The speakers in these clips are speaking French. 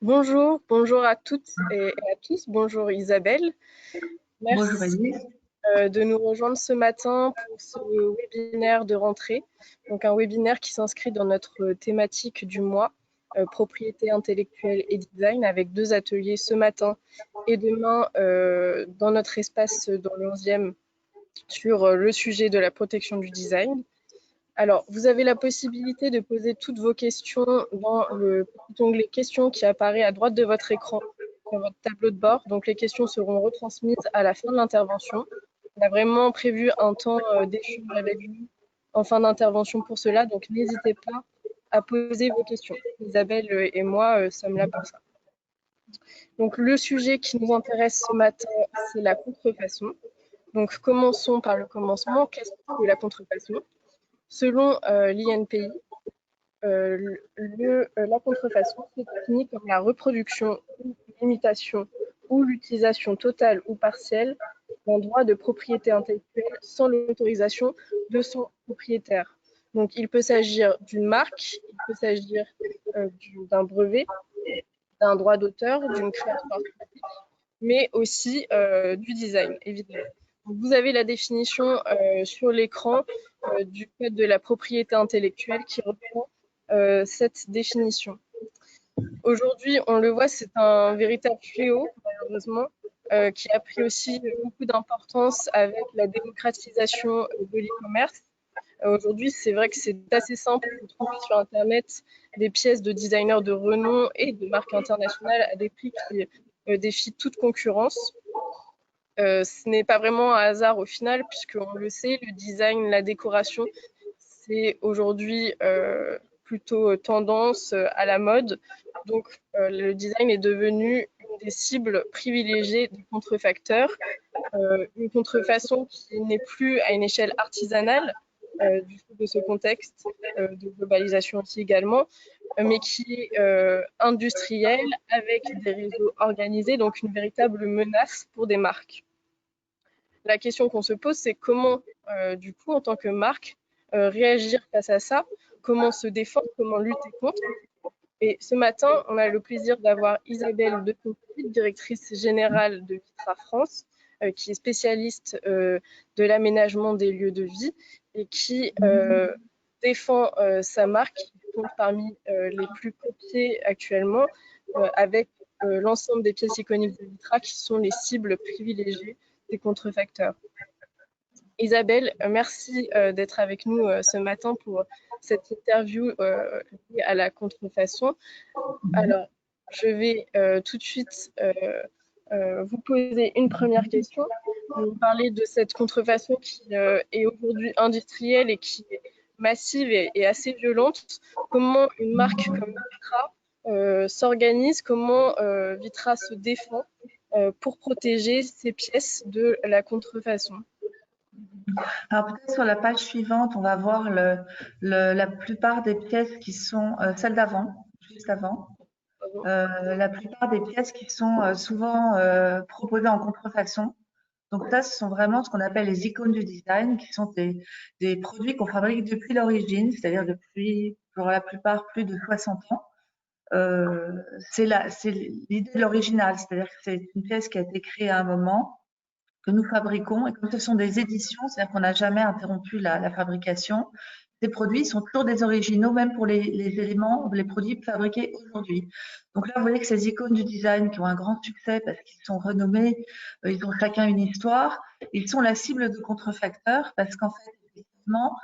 Bonjour à toutes et à tous. Bonjour Isabelle. Bonjour Merci Elise. de nous rejoindre ce matin pour ce webinaire de rentrée. Donc un webinaire qui s'inscrit dans notre thématique du mois, propriété intellectuelle et design, avec deux ateliers ce matin et demain dans notre espace dans le 11e sur le sujet de la protection du design. Alors, vous avez la possibilité de poser toutes vos questions dans le petit onglet questions qui apparaît à droite de votre écran sur votre tableau de bord. Donc, les questions seront retransmises à la fin de l'intervention. On a vraiment prévu un temps d'échange avec vous en fin d'intervention pour cela. Donc, n'hésitez pas à poser vos questions. Isabelle et moi sommes là pour ça. Donc, le sujet qui nous intéresse ce matin, c'est la contrefaçon. Donc, commençons par le commencement. Qu'est-ce que la contrefaçon? Selon l'INPI, la contrefaçon se définit comme la reproduction, l'imitation ou l'utilisation totale ou partielle d'un droit de propriété intellectuelle sans l'autorisation de son propriétaire. Donc, il peut s'agir d'une marque, il peut s'agir d'un brevet, d'un droit d'auteur, d'une création artistique, mais aussi du design, évidemment. Donc, vous avez la définition sur l'écran du code de la propriété intellectuelle qui reprend cette définition. Aujourd'hui, on le voit, c'est un véritable fléau, malheureusement, qui a pris aussi beaucoup d'importance avec la démocratisation de l'e-commerce. Aujourd'hui, c'est vrai que c'est assez simple de trouver sur Internet des pièces de designers de renom et de marques internationales à des prix qui défient toute concurrence. Ce n'est pas vraiment un hasard au final, puisqu'on le sait, le design, la décoration, c'est aujourd'hui plutôt tendance à la mode. Donc, le design est devenu une des cibles privilégiées des contrefacteurs, une contrefaçon qui n'est plus à une échelle artisanale, du fait de ce contexte de globalisation aussi également, mais qui est industrielle avec des réseaux organisés, donc une véritable menace pour des marques. La question qu'on se pose, c'est comment, du coup, en tant que marque, réagir face à ça, comment se défendre, comment lutter contre. Et ce matin, on a le plaisir d'avoir Isabelle Deconti, directrice générale de Vitra France, qui est spécialiste de l'aménagement des lieux de vie et qui défend sa marque, qui compte parmi les plus copiées actuellement, avec l'ensemble des pièces iconiques de Vitra qui sont les cibles privilégiées des contrefacteurs. Isabelle, merci d'être avec nous ce matin pour cette interview liée à la contrefaçon. Alors, je vais tout de suite vous poser une première question. Vous parlez de cette contrefaçon qui est aujourd'hui industrielle et qui est massive et assez violente. Comment une marque comme Vitra s'organise, comment Vitra se défend pour protéger ses pièces de la contrefaçon? Alors peut-être sur la page suivante, on va voir la plupart des pièces qui sont celles d'avant, juste avant. La plupart des pièces qui sont souvent proposées en contrefaçon. Donc ça, ce sont vraiment ce qu'on appelle les icônes du design, qui sont des produits qu'on fabrique depuis l'origine, c'est-à-dire depuis, pour la plupart, plus de 60 ans. C'est l'idée de l'original, c'est-à-dire que c'est une pièce qui a été créée à un moment, que nous fabriquons. Et comme ce sont des éditions, c'est-à-dire qu'on n'a jamais interrompu la fabrication, ces produits sont toujours des originaux, même pour les éléments, les produits fabriqués aujourd'hui. Donc là, vous voyez que ces icônes du design qui ont un grand succès parce qu'ils sont renommés, ils ont chacun une histoire, ils sont la cible de contrefacteurs parce qu'en fait, effectivement,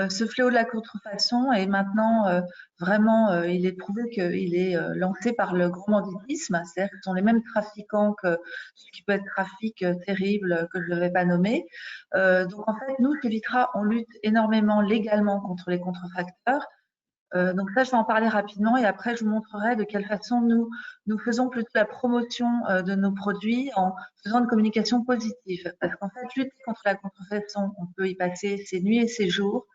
ce fléau de la contrefaçon est maintenant vraiment, il est prouvé qu'il est lancé par le grand banditisme, c'est-à-dire que ce sont les mêmes trafiquants que ce qui peut être trafic terrible que je ne vais pas nommer. Donc en fait, nous, chez Vitra, on lutte énormément légalement contre les contrefacteurs. Donc ça, je vais en parler rapidement et après, je vous montrerai de quelle façon nous faisons plutôt la promotion de nos produits en faisant une communication positive. Parce qu'en fait, lutter contre la contrefaçon, on peut y passer ses nuits et ses jours.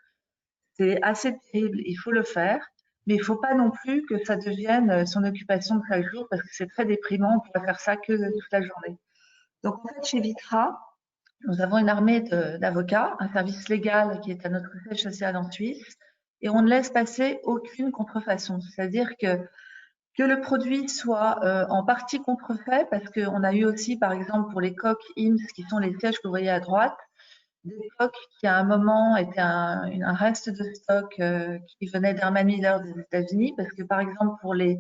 C'est assez terrible, il faut le faire. Mais il ne faut pas non plus que ça devienne son occupation de chaque jour parce que c'est très déprimant, on pourrait faire ça que toute la journée. Donc, en fait, chez Vitra, nous avons une armée d'avocats, un service légal qui est à notre siège social en Suisse, et on ne laisse passer aucune contrefaçon. C'est-à-dire que que le produit soit en partie contrefait, parce qu'on a eu aussi, par exemple, pour les coques IMSS, qui sont les sièges que vous voyez à droite, des coques qui à un moment étaient un reste de stock qui venait d'Herman Miller des États-Unis, parce que par exemple pour les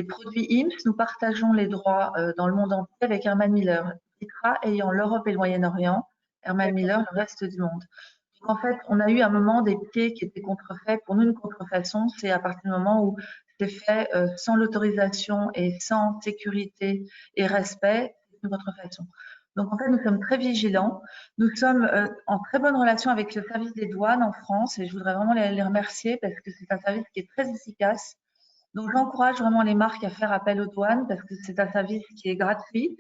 produits IMSS, nous partageons les droits dans le monde entier avec Herman Miller, Vitra ayant l'Europe et le Moyen-Orient, Herman D'accord. Miller le reste du monde. Donc en fait, on a eu un moment des pieds qui étaient contrefaits. Pour nous, une contrefaçon, c'est à partir du moment où c'est fait sans l'autorisation et sans sécurité et respect, c'est une contrefaçon. Donc en fait, nous sommes très vigilants. Nous sommes en très bonne relation avec le service des douanes en France et je voudrais vraiment les remercier parce que c'est un service qui est très efficace. Donc j'encourage vraiment les marques à faire appel aux douanes parce que c'est un service qui est gratuit,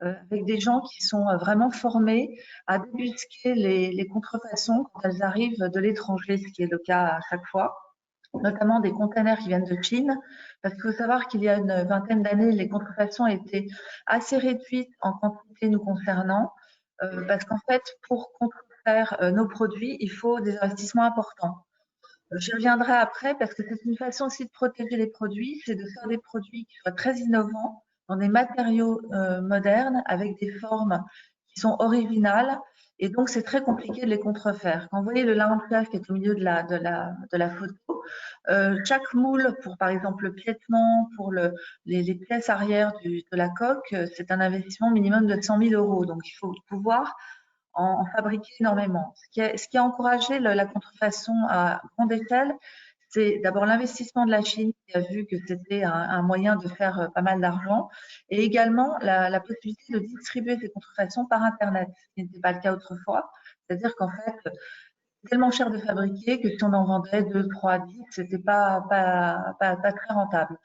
avec des gens qui sont vraiment formés à débusquer les contrefaçons quand elles arrivent de l'étranger, ce qui est le cas à chaque fois, notamment des containers qui viennent de Chine, parce qu'il faut savoir qu'il y a une vingtaine d'années, les contrefaçons étaient assez réduites en quantité nous concernant, parce qu'en fait, pour contrefaire nos produits, il faut des investissements importants. J'y reviendrai après parce que c'est une façon aussi de protéger les produits, c'est de faire des produits qui soient très innovants, dans des matériaux modernes, avec des formes qui sont originales. Et donc, c'est très compliqué de les contrefaire. Quand vous voyez le lin fleuve qui est au milieu de la photo, chaque moule pour, par exemple, le piétement, pour les pièces arrière de la coque, c'est un investissement minimum de 100 000 euros. Donc, il faut pouvoir en fabriquer énormément. Ce qui a encouragé la contrefaçon à grande échelle, c'est d'abord l'investissement de la Chine qui a vu que c'était un moyen de faire pas mal d'argent et également la possibilité de distribuer ces contrefaçons par Internet, ce qui n'était pas le cas autrefois. C'est-à-dire qu'en fait, c'est tellement cher de fabriquer que si on en vendait 2, 3, 10, c'était pas très rentable.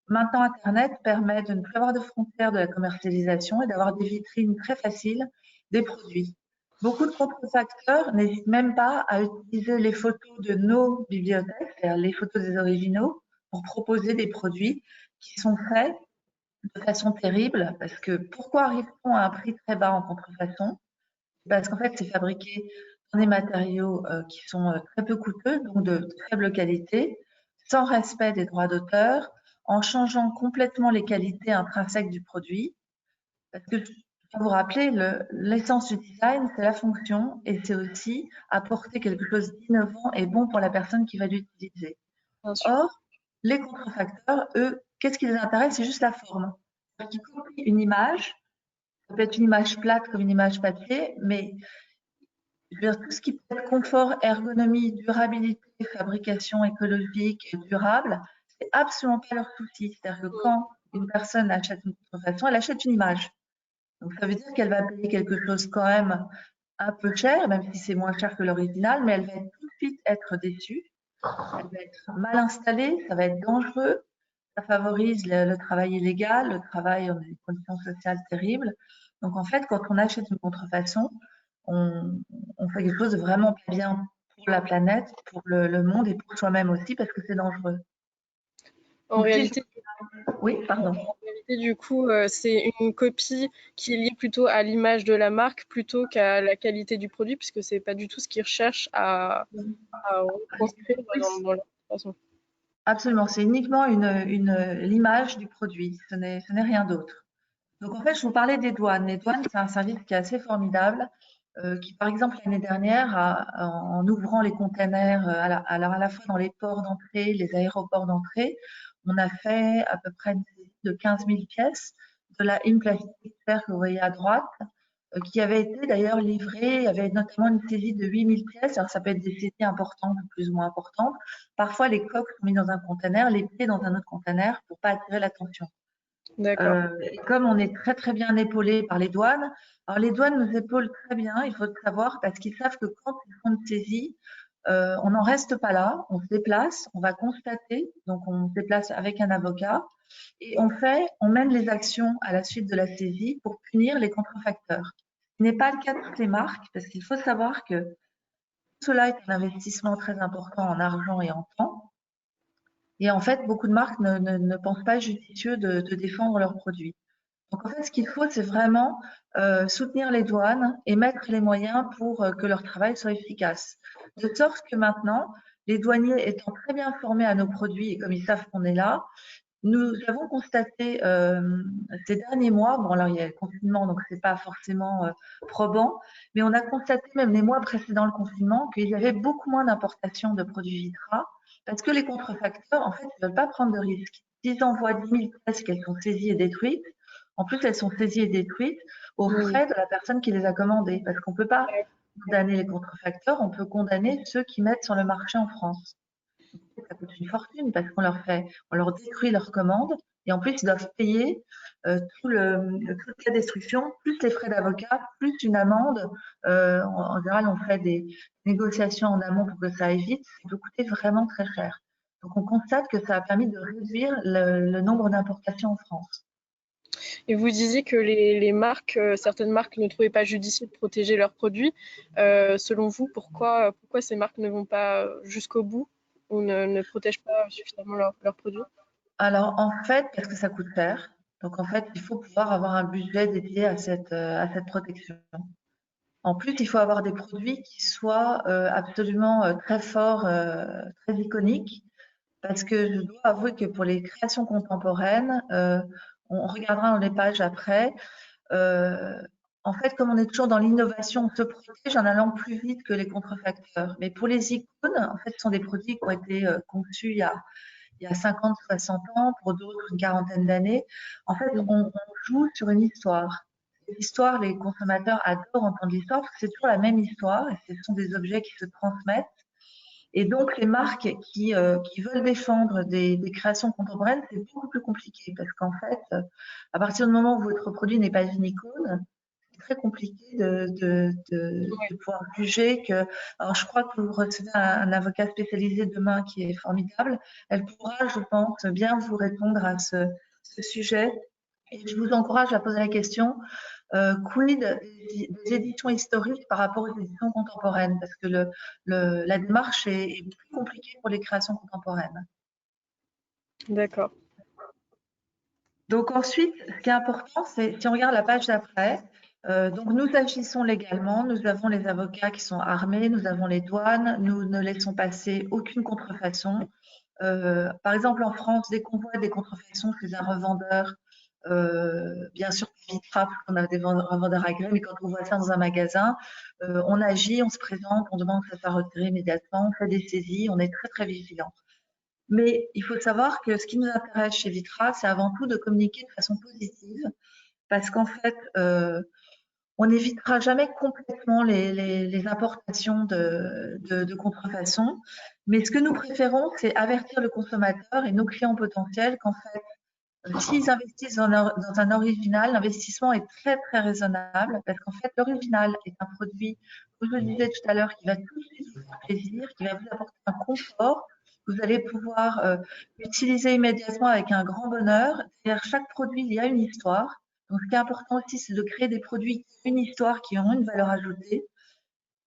Maintenant, Internet permet de ne plus avoir de frontières de la commercialisation et d'avoir des vitrines très faciles des produits. Beaucoup de contrefacteurs n'hésitent même pas à utiliser les photos de nos bibliothèques, c'est-à-dire les photos des originaux, pour proposer des produits qui sont faits de façon terrible. Parce que pourquoi arrive-t-on à un prix très bas en contrefaçon? Parce qu'en fait, c'est fabriqué dans des matériaux qui sont très peu coûteux, donc de faible qualité, sans respect des droits d'auteur, en changeant complètement les qualités intrinsèques du produit. Parce que, faut vous rappeler, l'essence du design, c'est la fonction et c'est aussi apporter quelque chose d'innovant et bon pour la personne qui va l'utiliser. Bien sûr. Or, les contrefacteurs, eux, qu'est-ce qui les intéresse? C'est juste la forme. Ils copient une image, ça peut être une image plate comme une image papier, mais je veux dire, tout ce qui peut être confort, ergonomie, durabilité, fabrication écologique, durable, c'est absolument pas leur souci. C'est-à-dire que quand une personne achète une contrefaçon, elle achète une image. Donc ça veut dire qu'elle va payer quelque chose quand même un peu cher, même si c'est moins cher que l'original, mais elle va tout de suite être déçue. Elle va être mal installée, ça va être dangereux, ça favorise le travail illégal, le travail dans des conditions sociales terribles. Donc en fait, quand on achète une contrefaçon, on, on fait quelque chose de vraiment pas bien pour la planète, pour le monde et pour soi-même aussi, parce que c'est dangereux. En Donc, réalité, oui, pardon. En réalité, du coup, c'est une copie qui est liée plutôt à l'image de la marque plutôt qu'à la qualité du produit, puisque c'est pas du tout ce qu'ils recherchent à reconstruire Oui, dans leur façon. absolument. C'est uniquement l'image du produit. Ce n'est rien d'autre. Donc en fait, je vous parlais des douanes. Les douanes, c'est un service qui est assez formidable, qui par exemple l'année dernière, en ouvrant les containers alors à la fois dans les ports d'entrée, les aéroports d'entrée, on a fait à peu près une saisie de 15 000 pièces de la In Plastic Fair que vous voyez à droite, qui avait été d'ailleurs livrée. Il y avait notamment une saisie de 8 000 pièces. Alors ça peut être des saisies importantes ou plus ou moins importantes. Parfois, les coques sont mises dans un container, les pieds dans un autre container pour pas attirer l'attention. D'accord. Et comme on est très très bien épaulé par les douanes, alors les douanes nous épaulent très bien, il faut le savoir, parce qu'ils savent que quand ils font une saisie, on n'en reste pas là, on se déplace, on va constater, donc on se déplace avec un avocat, et on mène les actions à la suite de la saisie pour punir les contrefacteurs. Ce n'est pas le cas de toutes les marques, parce qu'il faut savoir que tout cela est un investissement très important en argent et en temps. Et en fait, beaucoup de marques ne pensent pas judicieux de défendre leurs produits. Donc en fait, ce qu'il faut, c'est vraiment soutenir les douanes et mettre les moyens pour que leur travail soit efficace. De sorte que maintenant, les douaniers étant très bien formés à nos produits et comme ils savent qu'on est là, Nous avons constaté ces derniers mois, bon alors il y a le confinement, donc c'est pas forcément probant, mais on a constaté même les mois précédant le confinement qu'il y avait beaucoup moins d'importations de produits Vitra parce que les contrefacteurs, en fait, ils veulent pas prendre de risques. S'ils envoient 10 000 pièces qu'elles sont saisies et détruites, en plus elles sont saisies et détruites aux Oui. frais de la personne qui les a commandées, parce qu'on peut pas condamner les contrefacteurs, on peut condamner ceux qui mettent sur le marché en France. Ça coûte une fortune parce on leur détruit leur commande et en plus ils doivent payer toute la destruction, plus les frais d'avocat, plus une amende. En général, on fait des négociations en amont pour que ça aille vite. Ça peut coûter vraiment très cher. Donc on constate que ça a permis de réduire le nombre d'importations en France. Et vous disiez que les marques, certaines marques ne trouvaient pas judicieux de protéger leurs produits. Selon vous, pourquoi ces marques ne vont pas jusqu'au bout ou ne protègent pas suffisamment leurs produits? Alors en fait, parce que ça coûte cher. Donc en fait, il faut pouvoir avoir un budget dédié à cette protection. En plus, il faut avoir des produits qui soient absolument très forts, très iconiques, parce que je dois avouer que pour les créations contemporaines, on regardera dans les pages après, euh, en fait, comme on est toujours dans l'innovation, on se protège en allant plus vite que les contrefacteurs. Mais pour les icônes, en fait, ce sont des produits qui ont été conçus il y a 50, 60 ans, pour d'autres une quarantaine d'années. En fait, Mmh. on joue sur une histoire. L'histoire, les consommateurs adorent entendre l'histoire parce que c'est toujours la même histoire et ce sont des objets qui se transmettent. Et donc, les marques qui veulent défendre des créations contemporaines, c'est beaucoup plus compliqué parce qu'en fait, à partir du moment où votre produit n'est pas une icône, c'est très compliqué de pouvoir juger que. Alors, je crois que vous recevez un avocat spécialisé demain qui est formidable. Elle pourra, je pense, bien vous répondre à ce sujet. Et je vous encourage à poser la question quid des éditions historiques par rapport aux éditions contemporaines, parce que la démarche est plus compliquée pour les créations contemporaines. D'accord. Donc ensuite, ce qui est important, c'est si on regarde la page d'après, donc nous agissons légalement, nous avons les avocats qui sont armés, nous avons les douanes, nous ne laissons passer aucune contrefaçon. Par exemple, en France, dès qu'on voit des contrefaçons chez un revendeur, bien sûr, Vitra, parce qu'on a des revendeurs agréés, mais quand on voit ça dans un magasin, on agit, on se présente, on demande que ça soit retiré immédiatement, on fait des saisies, on est très très vigilant. Mais il faut savoir que ce qui nous intéresse chez Vitra, c'est avant tout de communiquer de façon positive, parce qu'en fait, on n'évitera jamais complètement les importations de contrefaçon, mais ce que nous préférons, c'est avertir le consommateur et nos clients potentiels qu'en fait, s'ils investissent dans un original, l'investissement est très très raisonnable parce qu'en fait, l'original est un produit, comme je le disais tout à l'heure, qui va tout de suite vous faire plaisir, qui va vous apporter un confort, que vous allez pouvoir utiliser immédiatement avec un grand bonheur. Derrière chaque produit, il y a une histoire. Donc, ce qui est important aussi, c'est de créer des produits qui ont une histoire, qui ont une valeur ajoutée.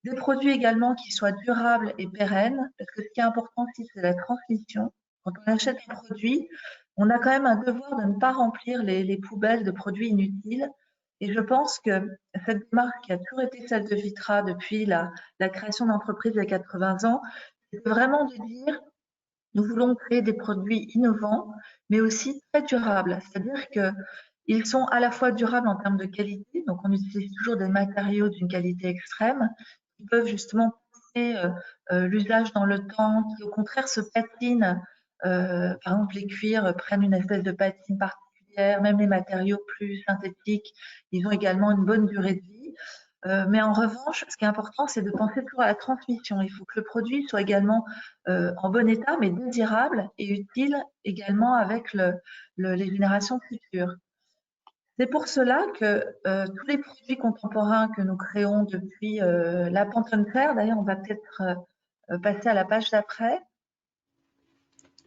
Des produits également qui soient durables et pérennes, parce que ce qui est important aussi, c'est la transmission. Quand on achète un produit, on a quand même un devoir de ne pas remplir les poubelles de produits inutiles. Et je pense que cette démarche qui a toujours été celle de Vitra depuis la création d'entreprise il y a 80 ans, c'est vraiment de dire nous voulons créer des produits innovants, mais aussi très durables. C'est-à-dire qu'ils sont à la fois durables en termes de qualité, donc on utilise toujours des matériaux d'une qualité extrême, qui peuvent justement pousser l'usage dans le temps, qui au contraire se patinent. Par exemple, les cuirs prennent une espèce de patine particulière, même les matériaux plus synthétiques, ils ont également une bonne durée de vie. Mais en revanche, ce qui est important, c'est de penser toujours à la transmission. Il faut que le produit soit également en bon état, mais désirable et utile également avec les générations futures. C'est pour cela que tous les produits contemporains que nous créons depuis la Pantone Faire, d'ailleurs, on va peut-être passer à la page d'après.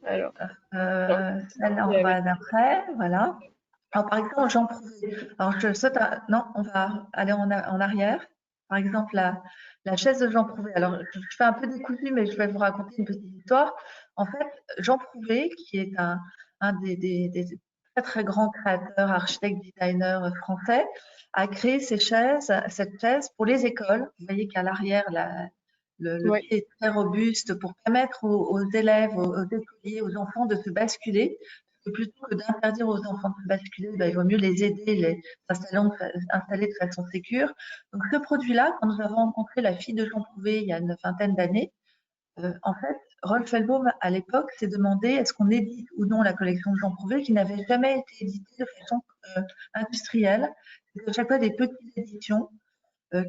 Alors, Celle-là, on va d'après, voilà. Alors, par exemple, Jean Prouvé. Alors, je saute non, on va aller en arrière. Par exemple, la chaise de Jean Prouvé. Alors, je fais un peu décousu, mais je vais vous raconter une petite histoire. En fait, Jean Prouvé, qui est un des très, très grands créateurs, architectes, designers français, a créé cette chaise pour les écoles. Vous voyez qu'à l'arrière, le ouais. pied est très robuste pour permettre aux élèves, aux écoliers, aux enfants de se basculer. que plutôt que d'interdire aux enfants de basculer, il vaut mieux les aider, les installer de façon sécure. Donc ce produit-là, quand nous avons rencontré la fille de Jean Prouvé il y a une vingtaine d'années, en fait, Rolf Hellbaum, à l'époque, s'est demandé est-ce qu'on édite ou non la collection de Jean Prouvé, qui n'avait jamais été éditée de façon industrielle. C'était à chaque fois des petites éditions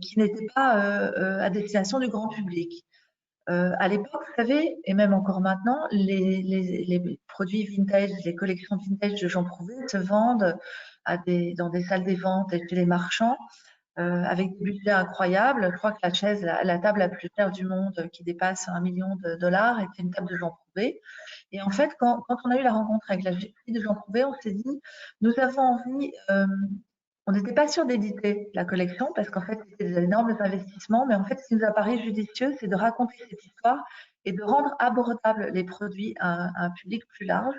qui n'étaient pas à destination du grand public. À l'époque, vous savez, et même encore maintenant, les produits vintage, les collections vintage de Jean Prouvé se vendent dans des salles des ventes et chez les marchands avec des budgets incroyables. Je crois que la table la plus chère du monde qui dépasse $1 million était une table de Jean Prouvé. Et en fait, quand on a eu la rencontre avec la fille de Jean Prouvé, on s'est dit, nous avons envie, on n'était pas sûr d'éditer la collection parce qu'en fait, c'était des énormes investissements, mais en fait, ce qui nous a paru judicieux, c'est de raconter cette histoire et de rendre abordables les produits à un public plus large,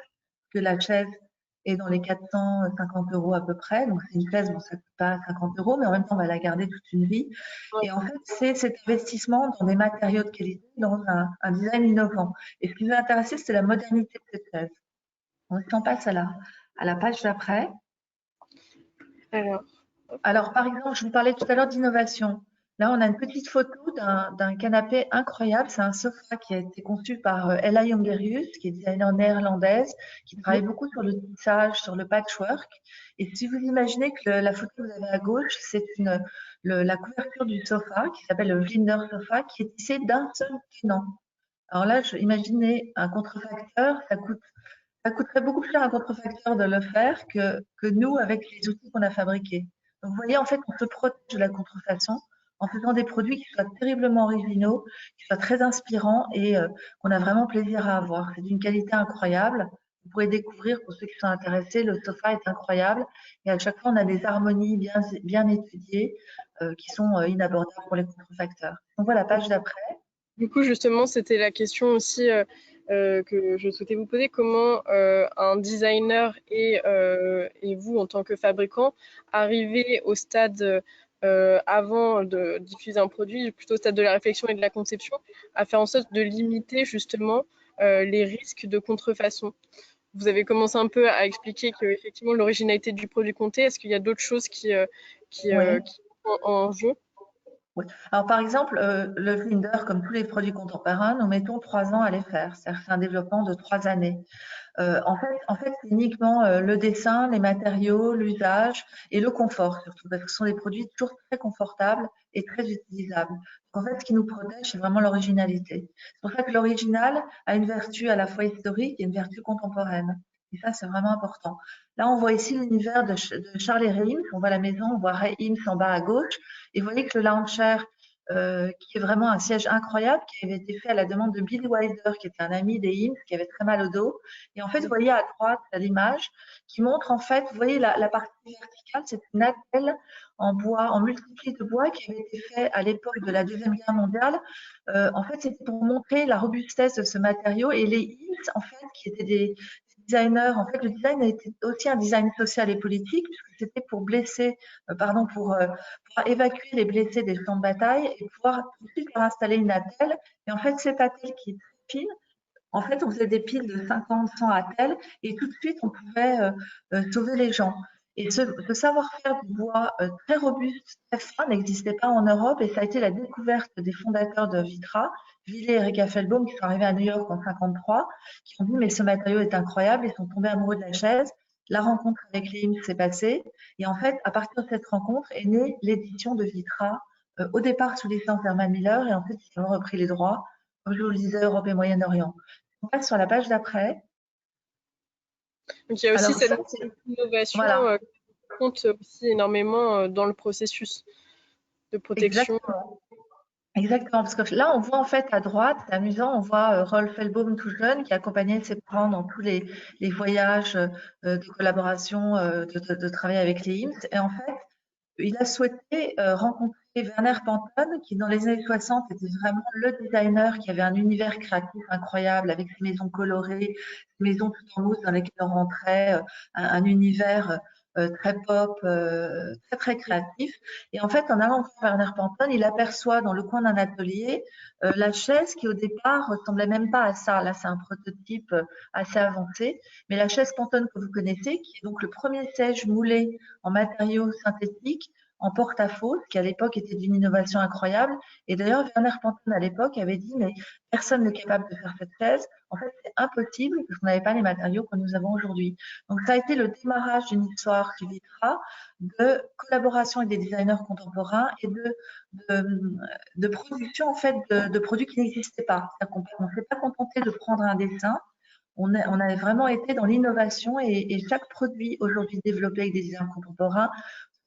que la chaise est dans les 450 € à peu près. Donc, c'est une chaise, bon, ça ne coûte pas 50 €, mais en même temps, on va la garder toute une vie. Et en fait, c'est cet investissement dans des matériaux de qualité, dans un design innovant. Et ce qui nous a intéressé, c'est la modernité de cette chaise. On s'en passe à la page d'après. Alors, par exemple, je vous parlais tout à l'heure d'innovation. Là, on a une petite photo d'un canapé incroyable. C'est un sofa qui a été conçu par Ella Jongerius, qui est designer néerlandaise, qui travaille beaucoup sur le tissage, sur le patchwork. Et si vous imaginez que la photo que vous avez à gauche, c'est la couverture du sofa, qui s'appelle le Vlinder sofa, qui est tissé d'un seul tenant. Alors là, imaginez un contrefacteur, ça coûterait beaucoup plus cher un contrefacteur de le faire que nous avec les outils qu'on a fabriqués. Donc, vous voyez, en fait, on se protège de la contrefaçon en faisant des produits qui soient terriblement originaux, qui soient très inspirants et qu'on a vraiment plaisir à avoir. C'est d'une qualité incroyable. Vous pourrez découvrir, pour ceux qui sont intéressés, le sofa est incroyable et à chaque fois, on a des harmonies bien étudiées qui sont inabordables pour les contrefacteurs. On voit la page d'après. Du coup, justement, c'était la question aussi que je souhaitais vous poser. Comment un designer et vous, en tant que fabricant, arrivez au stade avant de diffuser un produit, plutôt au stade de la réflexion et de la conception, à faire en sorte de limiter justement les risques de contrefaçon? Vous avez commencé un peu à expliquer que effectivement l'originalité du produit comptait. Est-ce qu'il y a d'autres choses qui Oui. sont en jeu? Oui. Alors, par exemple, le Flinder, comme tous les produits contemporains, nous mettons 3 ans à les faire. C'est-à-dire que c'est un développement de 3 années. En fait, c'est uniquement le dessin, les matériaux, l'usage et le confort surtout, parce que ce sont des produits toujours très confortables et très utilisables. En fait, ce qui nous protège, c'est vraiment l'originalité. C'est pour ça que l'original a une vertu à la fois historique et une vertu contemporaine. Et ça, c'est vraiment important. Là, on voit ici l'univers de Charles Reims. On voit la maison, on voit Reims en bas à gauche. Et vous voyez que le launcher, qui est vraiment un siège incroyable, qui avait été fait à la demande de Bill Wilder, qui était un ami des Reims, qui avait très mal au dos. Et en fait, vous voyez à droite l'image qui montre, en fait, vous voyez la partie verticale, c'est une attelle en bois, en multipli de bois qui avait été fait à l'époque de la Deuxième Guerre mondiale. En fait, c'était pour montrer la robustesse de ce matériau et les Hills, en fait, qui étaient des designers. En fait, le design a été aussi un design social et politique, puisque c'était pour pour évacuer les blessés des champs de bataille et pouvoir tout de suite leur installer une attelle. Et en fait, cette attelle qui est très fine, en fait, on faisait des piles de 50, 100 attelles et tout de suite, on pouvait sauver les gens. Et ce savoir-faire du bois très robuste, très fin, n'existait pas en Europe et ça a été la découverte des fondateurs de Vitra, Villet et Rika Feldbaum, qui sont arrivés à New York en 53, qui ont dit mais ce matériau est incroyable, ils sont tombés amoureux de la chaise. La rencontre avec les Hims s'est passée et en fait, à partir de cette rencontre est née l'édition de Vitra, au départ sous licence Herman Miller et ensuite ils ont repris les droits, comme je vous le disais, Europe et Moyen-Orient. On passe sur la page d'après. Donc il y a aussi Alors cette ça, c'est innovation voilà, qui compte aussi énormément dans le processus de protection. exactement. Exactement, parce que là, on voit en fait à droite, c'est amusant, on voit Rolf Hellbaum tout jeune qui accompagnait ses parents dans tous les voyages de collaboration, de travail avec les IMS. Et en fait, il a souhaité rencontrer Werner Pantone, qui dans les années 60 était vraiment le designer qui avait un univers créatif incroyable avec ses maisons colorées, ses maisons tout en mousse dans lesquelles on rentrait, un univers très pop, très très créatif. Et en fait, en allant vers Werner Pantone, il aperçoit dans le coin d'un atelier la chaise qui au départ ressemblait même pas à ça. Là, c'est un prototype assez avancé, mais la chaise Pantone que vous connaissez, qui est donc le premier siège moulé en matériaux synthétiques, en porte-à-faux, qui à l'époque était d'une innovation incroyable. Et d'ailleurs, Werner Pantone à l'époque avait dit, mais personne n'est capable de faire cette chaise. En fait, c'est impossible parce qu'on n'avait pas les matériaux que nous avons aujourd'hui. Donc, ça a été le démarrage d'une histoire qui Vitra de collaboration avec des designers contemporains et de production en fait de produits qui n'existaient pas. On ne s'est pas contenté de prendre un dessin. On a vraiment été dans l'innovation et chaque produit aujourd'hui développé avec des designers contemporains,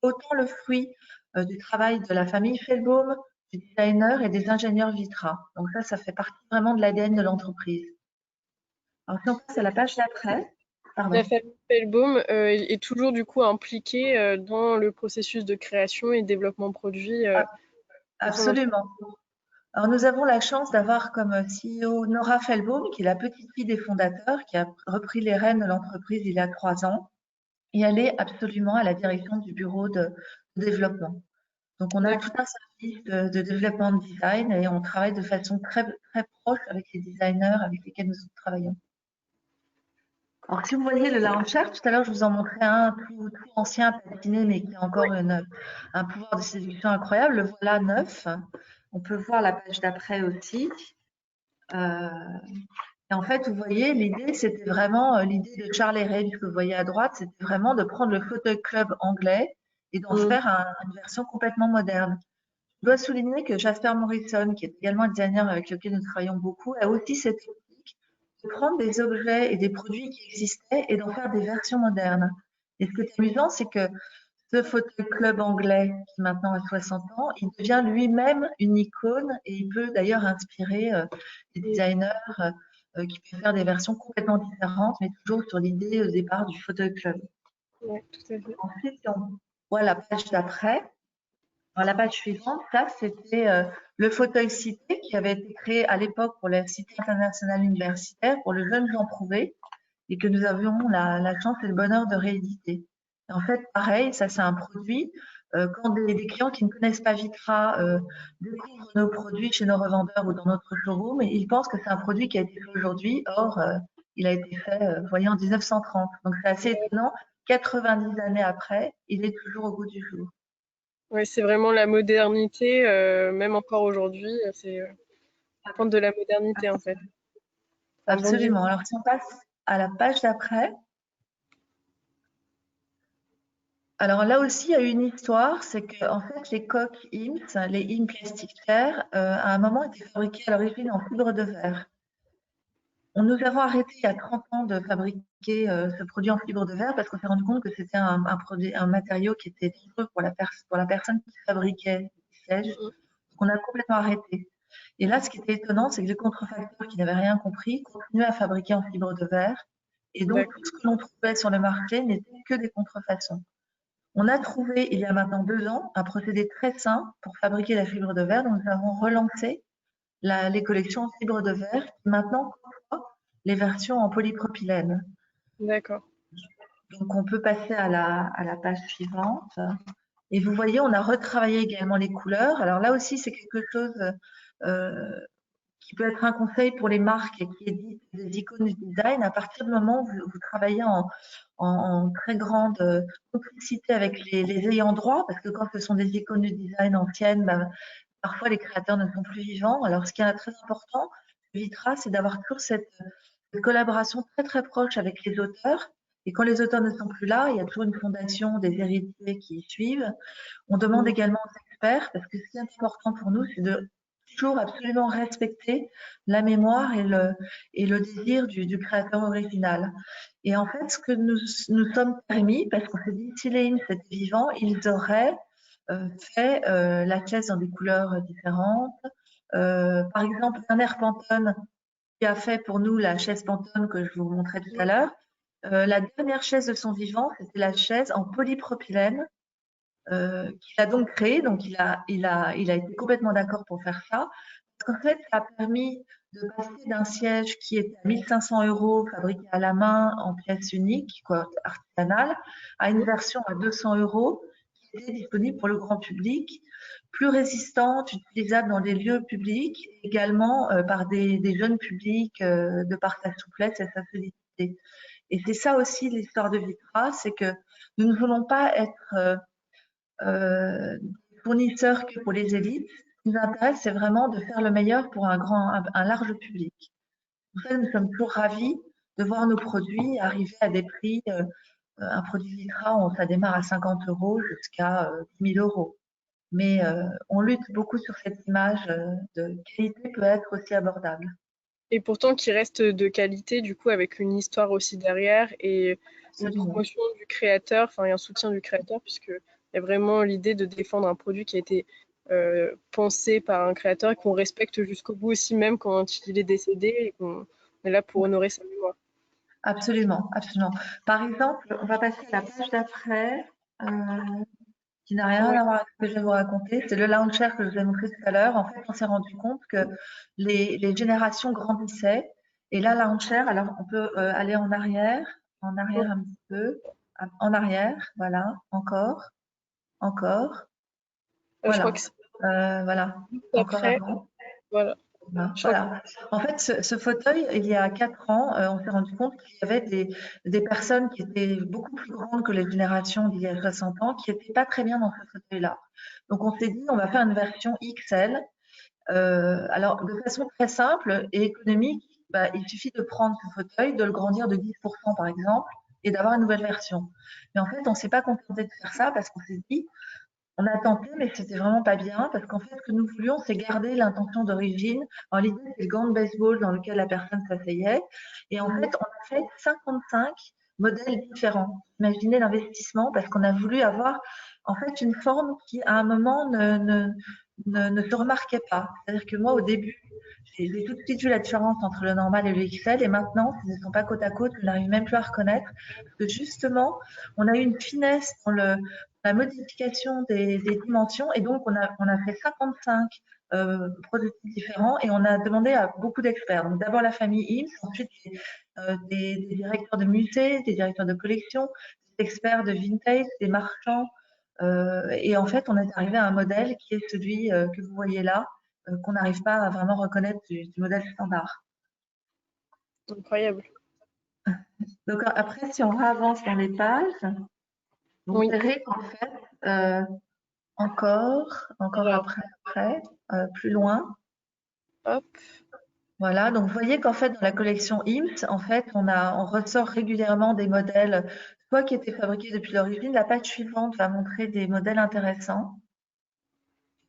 autant le fruit du travail de la famille Feldbaum, du designer et des ingénieurs Vitra. Donc ça fait partie vraiment de l'ADN de l'entreprise. Alors si on passe à la page d'après, La pardon. famille Pellbaum est toujours du coup impliquée dans le processus de création et développement produit de son entreprise. Absolument. Alors, nous avons la chance d'avoir comme CEO Nora Feldbaum, qui est la petite fille des fondateurs, qui a repris les rênes de l'entreprise il y a 3 ans. Et elle est absolument à la direction du bureau de développement. Donc, on a tout un service de développement de design et on travaille de façon très, très proche avec les designers avec lesquels nous travaillons. Alors, si vous voyez le launcher, tout à l'heure, je vous en montrais un tout ancien, patiné, mais qui a encore un pouvoir de séduction incroyable. Le voilà neuf. On peut voir la page d'après aussi. Et en fait, vous voyez, l'idée, c'était vraiment l'idée de Charlie Ray, que vous voyez à droite, c'était vraiment de prendre le fauteuil club anglais et d'en faire une version complètement moderne. Je dois souligner que Jasper Morrison, qui est également un designer avec lequel nous travaillons beaucoup, a aussi cette technique de prendre des objets et des produits qui existaient et d'en faire des versions modernes. Et ce qui est amusant, c'est que ce fauteuil club anglais, qui maintenant a 60 ans, il devient lui-même une icône et il peut d'ailleurs inspirer des designers qui peuvent faire des versions complètement différentes, mais toujours sur l'idée au départ du fauteuil club. Ouais, tout à fait. Ensuite, si on voit la page d'après, dans la page suivante, ça c'était le fauteuil cité qui avait été créé à l'époque pour la Cité internationale universitaire pour le jeune Jean Prouvé et que nous avions la chance et le bonheur de rééditer. Et en fait, pareil, ça c'est un produit. Quand des clients qui ne connaissent pas Vitra découvrent nos produits chez nos revendeurs ou dans notre showroom, ils pensent que c'est un produit qui a été fait aujourd'hui. Or, il a été fait, vous voyez, en 1930. Donc c'est assez étonnant. 90 années après, il est toujours au goût du jour. Ouais, c'est vraiment la modernité, même encore aujourd'hui, c'est prendre de la modernité en fait. Ça rebondit. Absolument. Alors si on passe à la page d'après, alors là aussi, il y a une histoire, c'est que en fait, les coques IMS, les IM Plastic Chair, à un moment étaient fabriquées à l'origine en fibre de verre. Nous avons arrêté il y a 30 ans de fabriquer ce produit en fibre de verre parce qu'on s'est rendu compte que c'était un matériau qui était dangereux pour la personne qui fabriquait les sièges. Donc, on a complètement arrêté. Et là, ce qui était étonnant, c'est que les contrefacteurs qui n'avaient rien compris continuaient à fabriquer en fibre de verre. Et donc, tout ce que l'on trouvait sur le marché n'était que des contrefaçons. On a trouvé, il y a maintenant 2 ans, un procédé très simple pour fabriquer la fibre de verre. Donc, nous avons relancé les collections en fibre de verre qui maintenant côtoient les versions en polypropylène. D'accord. Donc, on peut passer à la page suivante. Et vous voyez, on a retravaillé également les couleurs. Alors là aussi, c'est quelque chose qui peut être un conseil pour les marques qui éditent des icônes du design. À partir du moment où vous travaillez en très grande complicité avec les ayants droit, parce que quand ce sont des icônes du design anciennes, parfois les créateurs ne sont plus vivants. Alors ce qui est très important, Vitra, c'est d'avoir toujours cette collaboration très très proche avec les auteurs. Et quand les auteurs ne sont plus là, il y a toujours une fondation, des héritiers qui suivent. On demande également aux experts, parce que ce qui est important pour nous, c'est de toujours absolument respecter la mémoire et le désir du créateur original. Et en fait, ce que nous sommes permis, parce qu'on s'est dit, si les hymnes étaient vivants, ils auraient fait la chaise dans des couleurs différentes. Par exemple, Werner Pantone, qui a fait pour nous la chaise Pantone que je vous montrais tout à l'heure, la dernière chaise de son vivant, c'était la chaise en polypropylène qu'il a donc créée. Donc, il a été complètement d'accord pour faire ça. qu'en fait, ça a permis de passer d'un siège qui était à 1500 euros, fabriqué à la main en pièces uniques, quoi, artisanales, à une version à 200 euros qui était disponible pour le grand public, plus résistante, utilisable dans des lieux publics, également par des jeunes publics de par sa souplesse et sa solidité. Et c'est ça aussi l'histoire de Vitra, c'est que nous ne voulons pas être fournisseurs que pour les élites. Ce qui nous intéresse, c'est vraiment de faire le meilleur pour un large public. Pour ça, nous sommes toujours ravis de voir nos produits arriver à des prix. Un produit Vitra, ça démarre à 50 euros jusqu'à 10 000 euros. Mais on lutte beaucoup sur cette image de qualité peut être aussi abordable. Et pourtant qui reste de qualité, du coup, avec une histoire aussi derrière et une Absolument. promotion du créateur, enfin, et un soutien du créateur, puisqu'il y a vraiment l'idée de défendre un produit qui a été pensé par un créateur et qu'on respecte jusqu'au bout aussi, même quand il est décédé, et qu'on est là pour honorer sa mémoire. Absolument, absolument. Par exemple, on va passer à la page d'après, qui n'a rien Oui. à voir avec ce que je vais vous raconter. C'est le launcher que je vous ai montré tout à l'heure. En fait, on s'est rendu compte que les générations grandissaient. Et là, launcher, alors on peut aller en arrière un petit peu, en arrière, voilà, encore, Je crois voilà, que c'est voilà, juste encore après. avant. Voilà. Je crois que Voilà. En fait, ce fauteuil, il y a 4 ans, on s'est rendu compte qu'il y avait des personnes qui étaient beaucoup plus grandes que les générations d'il y a 60 ans, qui n'étaient pas très bien dans ce fauteuil-là. Donc, on s'est dit, on va faire une version XL. Alors, de façon très simple et économique, bah, il suffit de prendre ce fauteuil, de le grandir de 10% par exemple, et d'avoir une nouvelle version. Mais en fait, on ne s'est pas contenté de faire ça parce qu'on s'est dit, on a tenté, mais c'était vraiment pas bien parce qu'en fait, ce que nous voulions, c'est garder l'intention d'origine. Alors, l'idée, c'est le gant de baseball dans lequel la personne s'asseyait. Et en fait, on a fait 55 modèles différents. Imaginez l'investissement parce qu'on a voulu avoir, en fait, une forme qui, à un moment, ne se remarquait pas. C'est-à-dire que moi, au début, j'ai tout de suite vu la différence entre le normal et le XL. Et maintenant, ils ne sont pas côte à côte, on n'arrive même plus à reconnaître. Parce que justement, on a eu une finesse dans la modification des dimensions. Et donc, on a fait 55 prototypes différents et on a demandé à beaucoup d'experts. Donc, d'abord la famille IMS, ensuite des directeurs de musées, des directeurs de collection, des experts de vintage, des marchands. Et en fait, on est arrivé à un modèle qui est celui que vous voyez là, qu'on n'arrive pas à vraiment reconnaître du modèle standard. incroyable. Donc, après, si on avance dans les pages, vous Oui. verrez qu'en fait, encore Alors, après, plus loin. hop. Voilà, donc vous voyez qu'en fait, dans la collection IMS, en fait, on ressort régulièrement des modèles, soit qui étaient fabriqués depuis l'origine. La page suivante va montrer des modèles intéressants.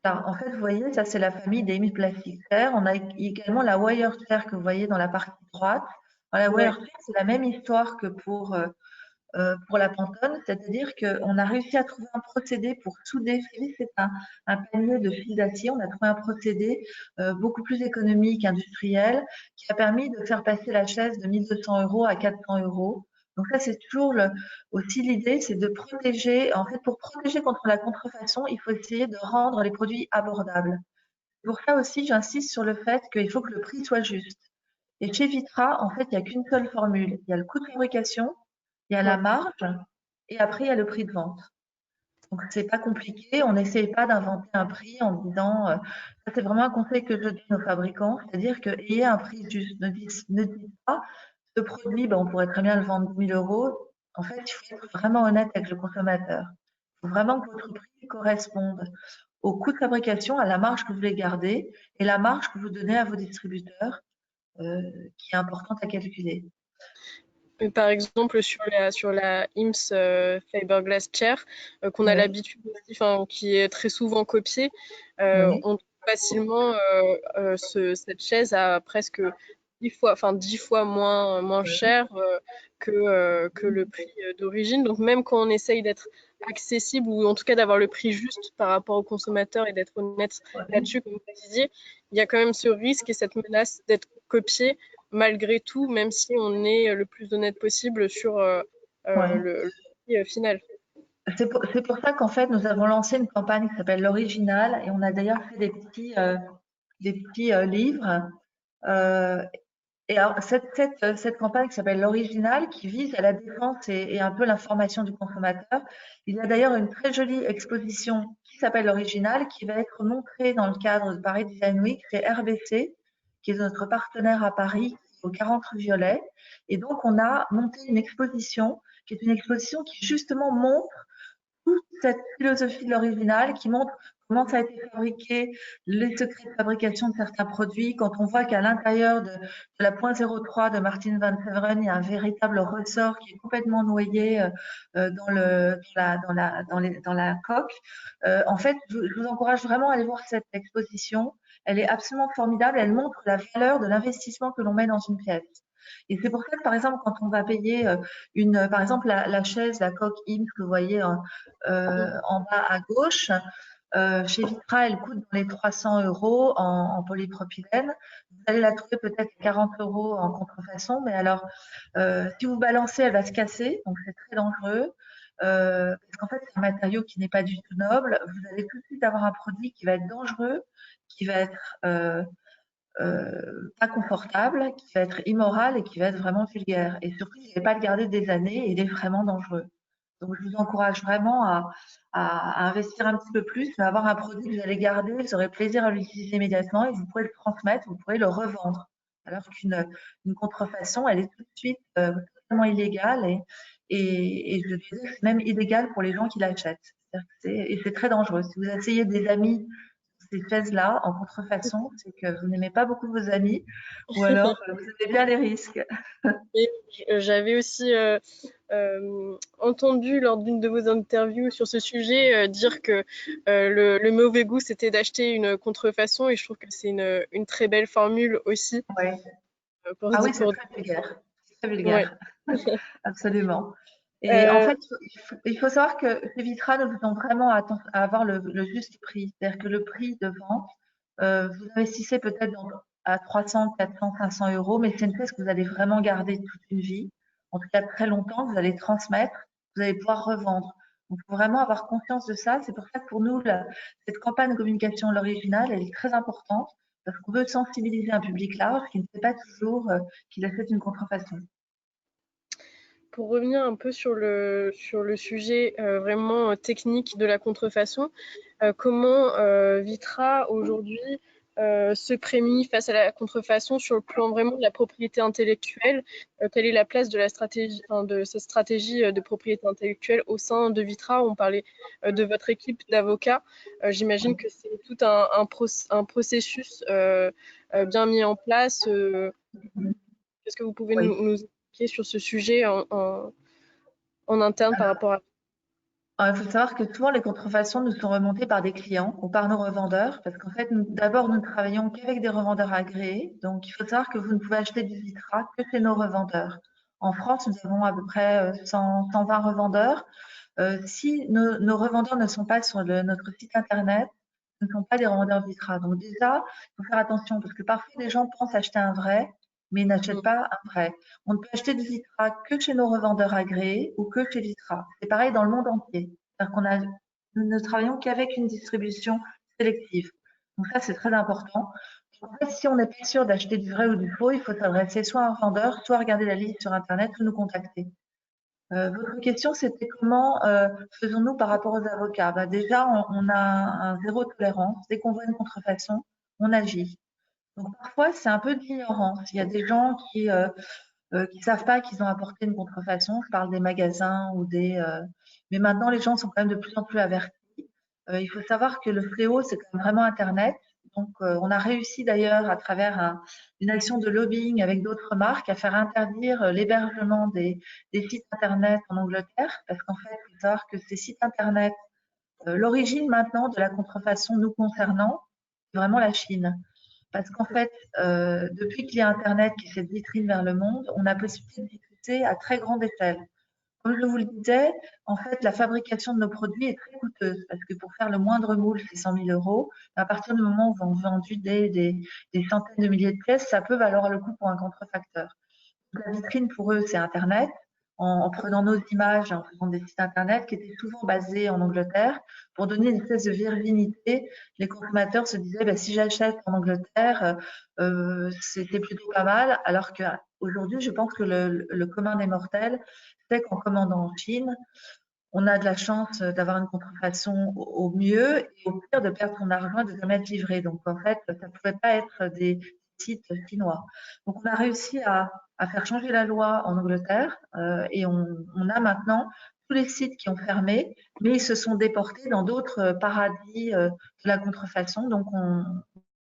Là, en fait, vous voyez, ça c'est la famille des IMS Plastic Chair. On a également la Wire Chair que vous voyez dans la partie droite. Alors, la Ouais. Wire Chair, c'est la même histoire que pour la Pantone, c'est-à-dire qu'on a réussi à trouver un procédé pour souder. C'est un panier de fil d'acier. On a trouvé un procédé beaucoup plus économique, industriel, qui a permis de faire passer la chaise de 1200 euros à 400 euros. Donc ça, c'est toujours aussi l'idée, c'est de protéger. En fait, pour protéger contre la contrefaçon, il faut essayer de rendre les produits abordables. Pour ça aussi, j'insiste sur le fait qu'il faut que le prix soit juste. Et chez Vitra, en fait, il n'y a qu'une seule formule. Il y a le coût de fabrication, il y a la Ouais. marge et après il y a le prix de vente. Donc c'est pas compliqué, on n'essaye pas d'inventer un prix en disant ça c'est vraiment un conseil que je donne aux fabricants, c'est-à-dire que ayez un prix juste, ne dites pas ce produit, ben, on pourrait très bien le vendre 1000 euros. En fait, il faut être vraiment honnête avec le consommateur. Il faut vraiment que votre prix corresponde au coût de fabrication, à la marge que vous voulez garder et la marge que vous donnez à vos distributeurs, qui est importante à calculer. Mais par exemple, sur la IMS Fiberglass Chair, qu'on a Oui, l'habitude aussi, enfin, qui est très souvent copiée, oui, on trouve facilement cette chaise à presque 10 fois moins cher que le prix d'origine. Donc même quand on essaye d'être accessible ou en tout cas d'avoir le prix juste par rapport au consommateur et d'être honnête oui. là-dessus, comme vous disiez, il y a quand même ce risque et cette menace d'être copié malgré tout, même si on est le plus honnête possible sur Ouais. le prix final. C'est pour ça qu'en fait, nous avons lancé une campagne qui s'appelle l'Original et on a d'ailleurs fait livres. Et alors, cette campagne qui s'appelle l'Original, qui vise à la défense et un peu l'information du consommateur, il y a d'ailleurs une très jolie exposition qui s'appelle l'Original, qui va être montrée dans le cadre de Paris Design Week. C'est RBC, qui est notre partenaire à Paris, au 40 rue Violet. Et donc, on a monté une exposition, qui est une exposition qui justement montre toute cette philosophie de l'original, qui montre comment ça a été fabriqué, les secrets de fabrication de certains produits. Quand on voit qu'à l'intérieur de la .03 de Martin Van Severen, il y a un véritable ressort qui est complètement noyé dans la coque. En fait, je vous encourage vraiment à aller voir cette exposition. Elle est absolument formidable. Elle montre la valeur de l'investissement que l'on met dans une pièce. Et c'est pour ça que, par exemple, quand on va payer par exemple, la chaise, la coque IMS que vous voyez en bas à gauche, chez Vitra, elle coûte dans les 300 € en polypropylène. Vous allez la trouver peut-être 40 € en contrefaçon, mais alors, si vous balancez, elle va se casser, donc c'est très dangereux. Parce qu'en fait, c'est un matériau qui n'est pas du tout noble. Vous allez tout de suite avoir un produit qui va être dangereux, qui va être pas confortable, qui va être immoral et qui va être vraiment vulgaire. Et surtout, vous n'allez pas le garder des années et il est vraiment dangereux. Donc, je vous encourage vraiment à investir un petit peu plus, à avoir un produit que vous allez garder, vous aurez plaisir à l'utiliser immédiatement et vous pourrez le transmettre, vous pourrez le revendre. Alors qu'une contrefaçon, elle est tout de suite totalement illégale et je dirais que c'est même illégal pour les gens qui l'achètent. Et c'est très dangereux. Si vous essayez des amis ces chaises-là en contrefaçon, c'est que vous n'aimez pas beaucoup vos amis ou alors vous avez bien les risques. Et j'avais aussi entendu lors d'une de vos interviews sur ce sujet dire que le mauvais goût, c'était d'acheter une contrefaçon, et je trouve que c'est une très belle formule aussi Ouais. pour Ah dire oui, c'est très vulgaire. C'est très ouais. vulgaire. Absolument. Et en Euh, fait, il faut savoir que chez Vitra, nous faisons vraiment attention à avoir le juste prix. C'est-à-dire que le prix de vente, vous investissez peut-être à 300, 400, 500 €, mais c'est une pièce que vous allez vraiment garder toute une vie. En tout cas, très longtemps, vous allez transmettre, vous allez pouvoir revendre. Donc, il faut vraiment avoir conscience de ça. C'est pour ça que pour nous, cette campagne de communication l'original, elle est très importante parce qu'on veut sensibiliser un public large qui ne sait pas toujours qu'il achète une contrefaçon. pour revenir un peu sur le sujet vraiment technique de la contrefaçon, comment Vitra aujourd'hui se prémunit face à la contrefaçon sur le plan vraiment de la propriété intellectuelle? Quelle est la place de la stratégie, enfin, de cette stratégie de propriété intellectuelle au sein de Vitra? On parlait de votre équipe d'avocats. J'imagine que c'est tout un processus bien mis en place. Est-ce que vous pouvez Oui. nous expliquer sur ce sujet en interne par rapport à... Alors, il faut savoir que souvent les contrefaçons nous sont remontées par des clients ou par nos revendeurs, parce qu'en fait, d'abord, nous ne travaillons qu'avec des revendeurs agréés. Donc, il faut savoir que vous ne pouvez acheter du Vitra que chez nos revendeurs. En France, nous avons à peu près 120 revendeurs. Si nos revendeurs ne sont pas sur notre site internet, ce ne sont pas des revendeurs Vitra. Donc déjà, il faut faire attention parce que parfois les gens pensent acheter un vrai, mais ils n'achètent pas un vrai. On ne peut acheter du Vitra que chez nos revendeurs agréés ou que chez Vitra. C'est pareil dans le monde entier. C'est-à-dire nous ne travaillons qu'avec une distribution sélective. Donc ça, c'est très important. En fait, si on n'est pas sûr d'acheter du vrai ou du faux, il faut s'adresser soit à un vendeur, soit regarder la liste sur Internet ou nous contacter. Votre question, c'était comment faisons-nous par rapport aux avocats? Bah, déjà, on a un zéro tolérance. Dès qu'on voit une contrefaçon, on agit. Donc parfois, c'est un peu de l'ignorance. Il y a des gens qui savent pas qu'ils ont apporté une contrefaçon. Je parle des magasins ou mais maintenant, les gens sont quand même de plus en plus avertis. Il faut savoir que le fléau, c'est quand même vraiment Internet. Donc, on a réussi d'ailleurs à travers une action de lobbying avec d'autres marques à faire interdire l'hébergement des sites Internet en Angleterre, parce qu'en fait, il faut savoir que ces sites Internet, l'origine maintenant de la contrefaçon nous concernant, c'est vraiment la Chine. Parce qu'en fait, depuis qu'il y a Internet qui est cette vitrine vers le monde, on a possibilité de diffuser à très grande échelle. Comme je vous le disais, en fait, la fabrication de nos produits est très coûteuse parce que pour faire le moindre moule, c'est 100 000 €. À partir du moment où on vend vendu des centaines de milliers de pièces, ça peut valoir le coup pour un contrefacteur. Donc, la vitrine pour eux, c'est Internet. en prenant nos images, en faisant des sites internet qui étaient souvent basés en Angleterre pour donner une espèce de virginité. Les consommateurs se disaient, bah, si j'achète en Angleterre, c'était plutôt pas mal, alors qu'aujourd'hui, je pense que le commun des mortels sait qu'en commandant en Chine, on a de la chance d'avoir une contrefaçon au mieux et au pire de perdre son argent et de jamais être livré. Donc en fait, ça ne pouvait pas être des sites chinois. Donc on a réussi à faire changer la loi en Angleterre et on a maintenant tous les sites qui ont fermé, mais ils se sont déportés dans d'autres paradis de la contrefaçon. Donc on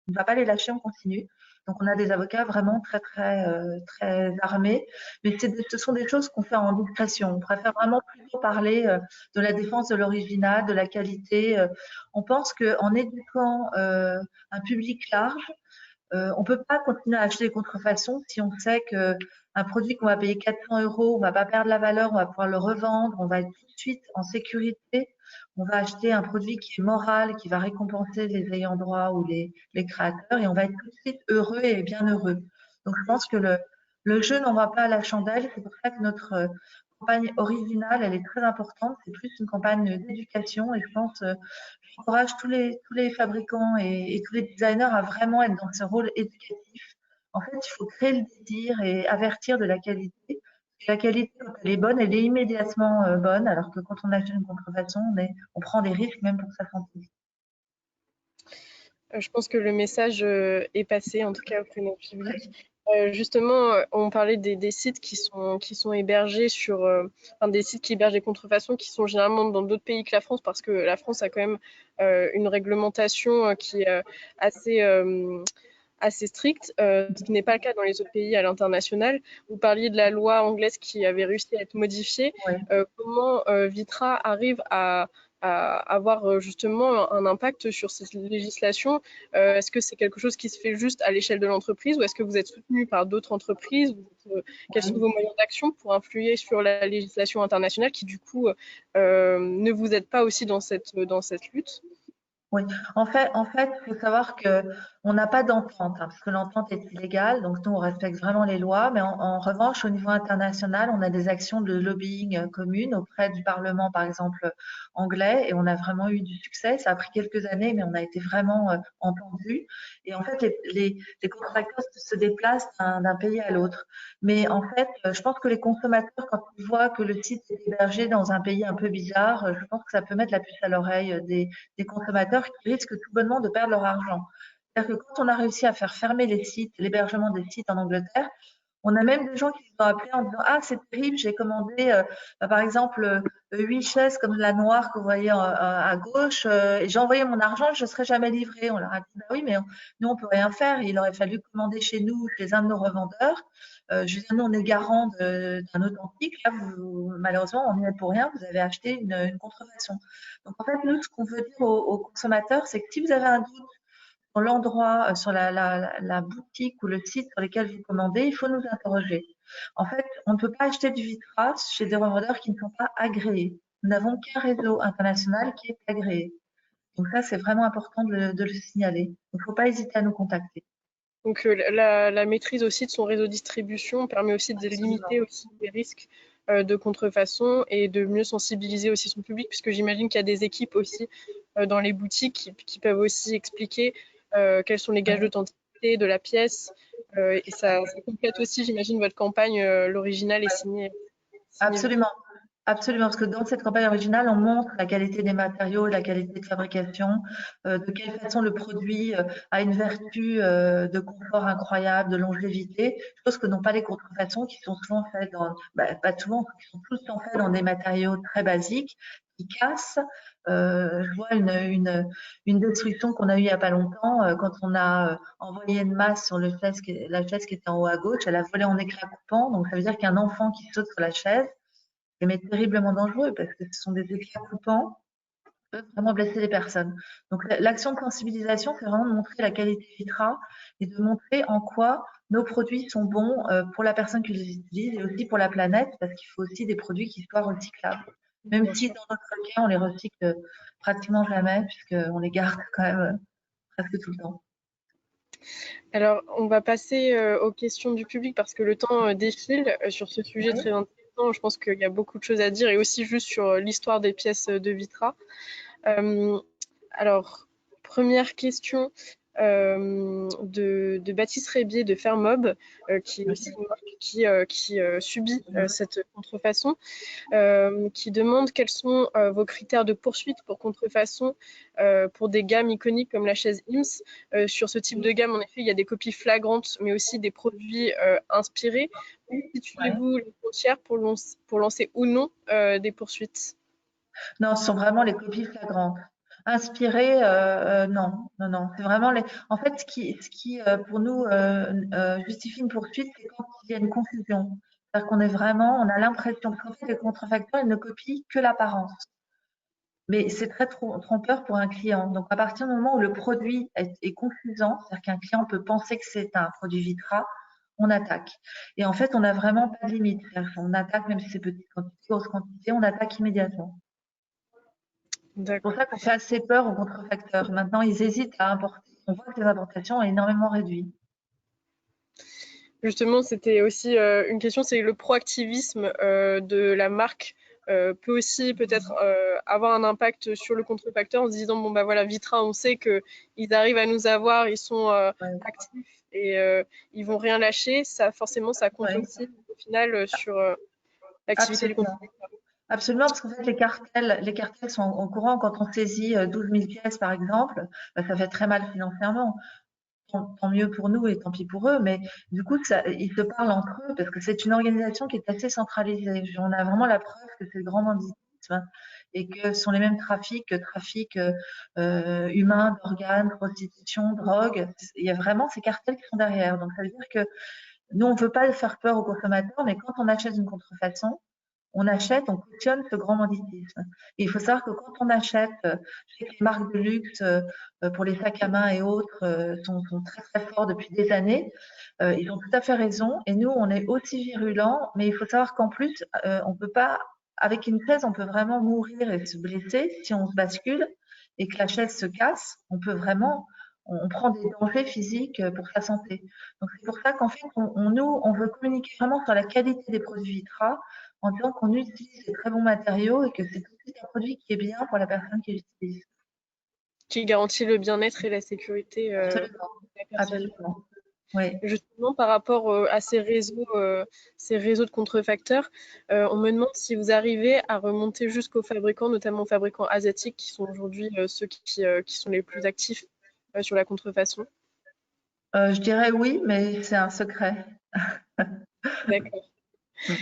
ne va pas les lâcher, on continue. Donc on a des avocats vraiment très armés, mais ce sont des choses qu'on fait en discrétion. On préfère vraiment plutôt parler de la défense de l'original, de la qualité. On pense qu'en éduquant un public large, on peut pas continuer à acheter des contrefaçons si on sait que un produit qu'on va payer 400 euros, on va pas perdre la valeur, on va pouvoir le revendre, on va être tout de suite en sécurité. On va acheter un produit qui est moral, qui va récompenser les ayants droit ou les créateurs, et on va être tout de suite heureux et bien heureux. Donc je pense que le jeu n'en va pas à la chandelle. C'est pour ça que notre campagne originale, elle est très importante. C'est plus une campagne d'éducation, et je pense j'encourage tous les fabricants et tous les designers à vraiment être dans ce rôle éducatif. En fait, il faut créer le désir et avertir de la qualité. La qualité, quand elle est bonne, elle est immédiatement bonne, alors que quand on achète une contrefaçon, on prend des risques même pour sa santé. Je pense que le message est passé, en tout cas auprès de notre public. Justement, on parlait des sites qui sont hébergés sur, enfin, des sites qui hébergent des contrefaçons qui sont généralement dans d'autres pays que la France, parce que la France a quand même une réglementation qui est assez stricte, ce qui n'est pas le cas dans les autres pays à l'international. Vous parliez de la loi anglaise qui avait réussi à être modifiée. Ouais. Comment Vitra arrive à avoir justement un impact sur cette législation? Est-ce que c'est quelque chose qui se fait juste à l'échelle de l'entreprise ou est-ce que vous êtes soutenu par d'autres entreprises? Quels sont vos moyens d'action pour influer sur la législation internationale qui du coup ne vous aide pas aussi dans cette lutte? Oui, il faut savoir que on n'a pas d'entente, hein, parce que l'entente est illégale, donc nous, on respecte vraiment les lois, mais en revanche, au niveau international, on a des actions de lobbying communes auprès du Parlement, par exemple, anglais, et on a vraiment eu du succès. Ça a pris quelques années, mais on a été vraiment entendus. Et en fait, les contracteurs se déplacent d'un pays à l'autre. Mais en fait, je pense que les consommateurs, quand ils voient que le site est hébergé dans un pays un peu bizarre, je pense que ça peut mettre la puce à l'oreille des consommateurs qui risquent tout bonnement de perdre leur argent. C'est-à-dire que quand on a réussi à faire fermer les sites, l'hébergement des sites en Angleterre, on a même des gens qui se sont appelés en disant ah c'est terrible, j'ai commandé par exemple 8 chaises comme la noire que vous voyez à gauche et j'ai envoyé mon argent, je ne serai jamais livré. On leur a dit bah oui mais nous on peut rien faire. Il aurait fallu commander chez nous, chez un de nos revendeurs. Je veux dire, nous on est garant d'un authentique. Là malheureusement on n'y est pour rien. Vous avez acheté une contrefaçon. Donc en fait nous ce qu'on veut dire aux consommateurs c'est que si vous avez un doute sur l'endroit, sur la boutique ou le site sur lequel vous commandez, il faut nous interroger. En fait, on ne peut pas acheter du Vitra chez des revendeurs qui ne sont pas agréés. Nous n'avons qu'un réseau international qui est agréé. Donc ça, c'est vraiment important de le signaler. Il ne faut pas hésiter à nous contacter. Donc la maîtrise aussi de son réseau de distribution permet aussi de limiter Absolument. aussi les risques de contrefaçon et de mieux sensibiliser aussi son public, puisque j'imagine qu'il y a des équipes aussi dans les boutiques qui peuvent aussi expliquer quels sont les gages Ouais. d'authenticité de la pièce. Et ça complète aussi, j'imagine, votre campagne, l'original est signé Vitra. Absolument. Absolument, parce que dans cette campagne originale, on montre la qualité des matériaux, la qualité de fabrication, de quelle façon le produit a une vertu de confort incroyable, de longévité, chose que n'ont pas les contrefaçons qui sont souvent faites pas souvent, qui sont tout le temps faits dans des matériaux très basiques, qui cassent. Je vois une destruction qu'on a eue il n'y a pas longtemps, quand on a envoyé une masse sur la chaise qui était en haut à gauche, elle a volé en éclats coupants, donc ça veut dire qu'un enfant qui saute sur la chaise, mais terriblement dangereux parce que ce sont des éclats coupants qui peuvent vraiment blesser les personnes. Donc l'action de sensibilisation, c'est vraiment de montrer la qualité Vitra et de montrer en quoi nos produits sont bons pour la personne qui les utilise et aussi pour la planète parce qu'il faut aussi des produits qui soient recyclables. Même Bien si sûr. dans notre cas, on les recycle pratiquement jamais puisqu'on les garde quand même presque tout le temps. Alors, on va passer aux questions du public parce que le temps défile sur ce sujet Oui, très intéressant. intéressant. Je pense qu'il y a beaucoup de choses à dire et aussi juste sur l'histoire des pièces de Vitra. Alors, première question de Baptiste Rébier de Fermob, qui est aussi une marque qui subit cette contrefaçon, qui demande quels sont vos critères de poursuite pour contrefaçon pour des gammes iconiques comme la chaise IMS. Sur ce type de gamme, en effet, il y a des copies flagrantes, mais aussi des produits inspirés. Où situez-vous les frontières pour lancer ou non des poursuites? Non, ce sont vraiment les copies flagrantes. Inspirées, non, non, non. C'est vraiment les. En fait, ce qui pour nous justifie une poursuite, c'est quand il y a une confusion. C'est-à-dire qu'on est vraiment, on a l'impression qu'en fait, les contrefacteurs, ils ne copient que l'apparence. Mais c'est très trompeur pour un client. Donc, à partir du moment où le produit est confusant, c'est-à-dire qu'un client peut penser que c'est un produit Vitra, on attaque. Et en fait, on n'a vraiment pas de limite. On attaque, même si c'est petite quantité, grosse quantité, on attaque immédiatement. C'est pour ça qu'on fait assez peur aux contrefacteurs. Maintenant, ils hésitent à importer. On voit que les importations ont énormément réduit. Justement, c'était aussi une question, c'est le proactivisme de la marque peut aussi peut-être avoir un impact sur le contrefacteur en se disant bon bah voilà Vitra, on sait que ils arrivent à nous avoir, ils sont Ouais. actifs et ils vont rien lâcher. Ça forcément ça compte Ouais. aussi au final sur l'activité du Absolument. contrefacteur. Absolument, parce qu'en fait, les cartels sont au courant quand on saisit 12 000 pièces, par exemple, bah, ça fait très mal financièrement. Tant mieux pour nous et tant pis pour eux, mais du coup, ils se parlent entre eux parce que c'est une organisation qui est assez centralisée. On a vraiment la preuve que c'est le grand banditisme et que ce sont les mêmes trafics humains, d'organes, prostitution, drogue. Il y a vraiment ces cartels qui sont derrière. Donc, ça veut dire que nous, on ne veut pas faire peur aux consommateurs, mais quand on achète une contrefaçon, on achète, on cautionne ce grand banditisme. Et il faut savoir que quand on achète, je sais que les marques de luxe pour les sacs à main et autres sont très très forts depuis des années. Ils ont tout à fait raison. Et nous, on est aussi virulents, mais il faut savoir qu'en plus, on peut pas, avec une chaise, on peut vraiment mourir et se blesser si on se bascule et que la chaise se casse. On peut vraiment, on prend des dangers physiques pour sa santé. Donc c'est pour ça qu'en fait, nous, on veut communiquer vraiment sur la qualité des produits Vitra en disant qu'on utilise des très bons matériaux et que c'est tout de suite un produit qui est bien pour la personne qui l'utilise. Qui garantit le bien-être et la sécurité Absolument, de la personne. absolument. Oui. Justement, par rapport à ces réseaux de contrefacteurs, on me demande si vous arrivez à remonter jusqu'aux fabricants, notamment aux fabricants asiatiques, qui sont aujourd'hui ceux qui sont les plus actifs sur la contrefaçon. Je dirais oui, mais c'est un secret. D'accord. Mm.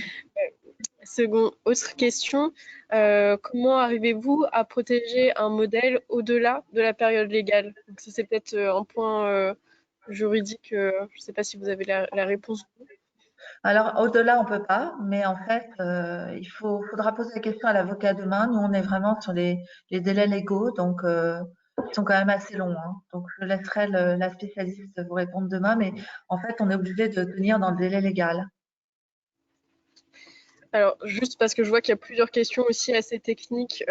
Autre question, comment arrivez-vous à protéger un modèle au-delà de la période légale? Donc ça, c'est peut-être un point juridique. Je ne sais pas si vous avez la réponse. Alors, au-delà, on peut pas, mais en fait, faudra poser la question à l'avocat demain. Nous, on est vraiment sur les délais légaux, donc ils sont quand même assez longs, hein. Donc, je laisserai la spécialiste vous répondre demain, mais en fait, on est obligé de tenir dans le délai légal. Alors, juste parce que je vois qu'il y a plusieurs questions aussi assez techniques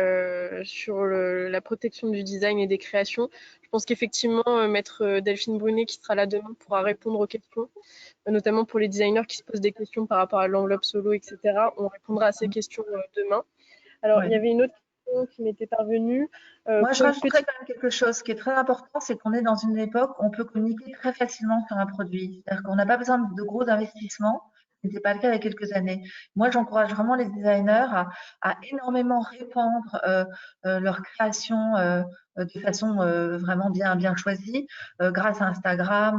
sur la protection du design et des créations. Je pense qu'effectivement, maître Delphine Brunet, qui sera là demain, pourra répondre aux questions, notamment pour les designers qui se posent des questions par rapport à l'enveloppe solo, etc. On répondra à ces questions demain. Alors, il y Ouais. avait une autre question qui m'était parvenue. Moi, je Pour une rajouterais petite... quand même quelque chose qui est très important, c'est qu'on est dans une époque où on peut communiquer très facilement sur un produit. C'est-à-dire qu'on n'a pas besoin de gros investissements, ce n'était pas le cas il y a quelques années. Moi, j'encourage vraiment les designers à énormément répandre leur création de façon vraiment bien, bien choisie, grâce à Instagram,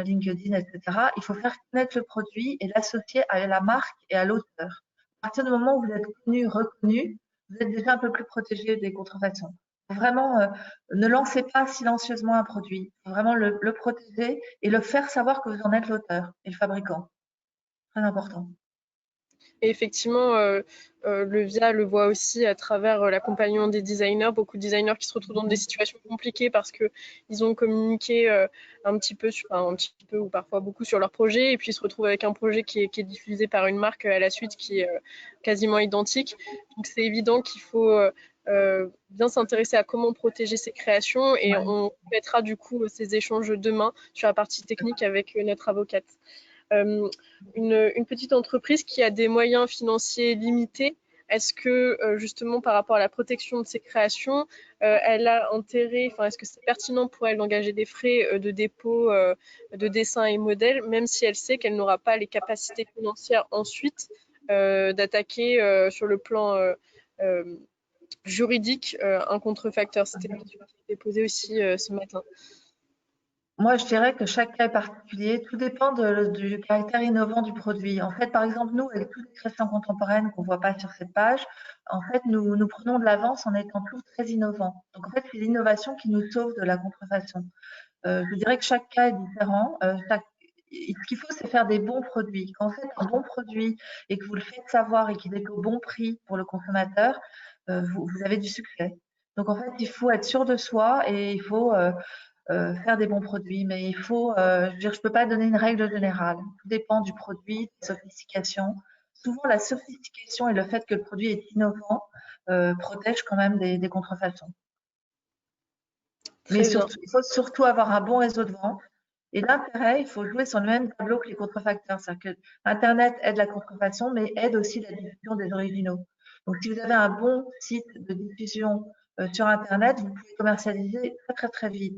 LinkedIn, etc. Il faut faire connaître le produit et l'associer à la marque et à l'auteur. À partir du moment où vous êtes connu, reconnu, vous êtes déjà un peu plus protégé des contrefaçons. Vraiment, ne lancez pas silencieusement un produit. Faut vraiment le protéger et le faire savoir que vous en êtes l'auteur et le fabricant. Très important. Et effectivement, le VIA le voit aussi à travers l'accompagnement des designers. Beaucoup de designers qui se retrouvent dans des situations compliquées parce qu'ils ont communiqué un petit peu, enfin, un petit peu ou parfois beaucoup sur leur projet, et puis ils se retrouvent avec un projet qui est diffusé par une marque à la suite qui est quasiment identique. Donc c'est évident qu'il faut bien s'intéresser à comment protéger ses créations, et Ouais. on mettra du coup ces échanges demain sur la partie technique avec notre avocate. une petite entreprise qui a des moyens financiers limités, est-ce que justement par rapport à la protection de ses créations, elle a intérêt, enfin est-ce que c'est pertinent pour elle d'engager des frais de dépôt de dessin et modèle, même si elle sait qu'elle n'aura pas les capacités financières ensuite d'attaquer sur le plan juridique un contrefacteur? C'était une question qui a été posée aussi ce matin. Moi, je dirais que chaque cas est particulier. Tout dépend du caractère innovant du produit. En fait, par exemple, nous, avec toutes les créations contemporaines qu'on voit pas sur cette page, en fait, nous prenons de l'avance en étant tous très innovants. Donc, en fait, c'est l'innovation qui nous sauve de la contrefaçon. Je dirais que chaque cas est différent. Ce qu'il faut, c'est faire des bons produits. Quand vous faites un bon produit et que vous le faites savoir et qu'il est au bon prix pour le consommateur, vous avez du succès. Donc, en fait, il faut être sûr de soi et il faut faire des bons produits. Mais il faut, je veux dire, je peux pas donner une règle générale. Tout dépend du produit, de la sophistication. Souvent, la sophistication et le fait que le produit est innovant protège quand même des contrefaçons. Mais Très bien. surtout, il faut surtout avoir un bon réseau de vente. Et l'intérêt, il faut jouer sur le même tableau que les contrefacteurs. C'est-à-dire que Internet aide la contrefaçon, mais aide aussi la diffusion des originaux. Donc, si vous avez un bon site de diffusion sur Internet, vous pouvez commercialiser très, très, très vite.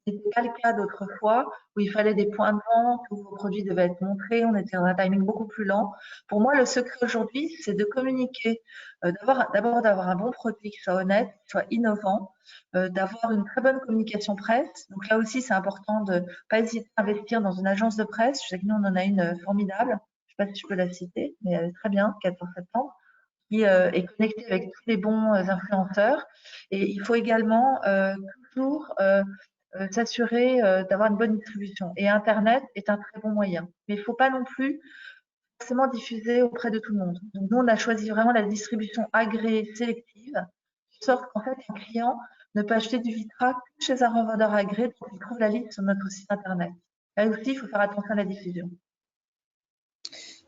Ce n'était pas le cas d'autrefois où il fallait des points de vente, où vos produits devaient être montrés. On était dans un timing beaucoup plus lent. Pour moi, le secret aujourd'hui, c'est de communiquer, d'abord d'avoir un bon produit qui soit honnête, qui soit innovant, d'avoir une très bonne communication presse. Donc là aussi, c'est important de ne pas hésiter à investir dans une agence de presse. Je sais que nous, on en a une formidable. Je ne sais pas si je peux la citer, mais elle est très bien, 14 septembre, qui est connectée avec tous les bons influenceurs. Et il faut également toujours s'assurer d'avoir une bonne distribution. Et Internet est un très bon moyen. Mais il ne faut pas non plus forcément diffuser auprès de tout le monde. Donc nous, on a choisi vraiment la distribution agréée sélective, de sorte qu'en fait, un client ne peut acheter du Vitra que chez un revendeur agréé, donc il trouve la liste sur notre site internet. Là aussi, il faut faire attention à la diffusion.